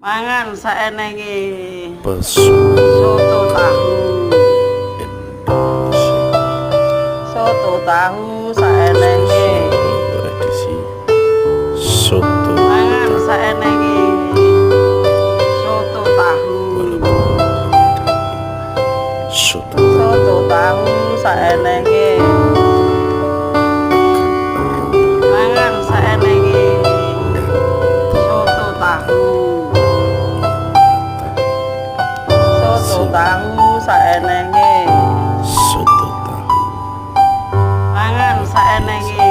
Mangan saenenge Pesona soto tahu. Indonesia. Soto tahu saenenge. Edisi soto Mangan saenenge soto tahu. soto Soto tahu saenenge. Mangan saenenge soto tahu. Soto tahu saenenge. soto tahu Mangan saenenge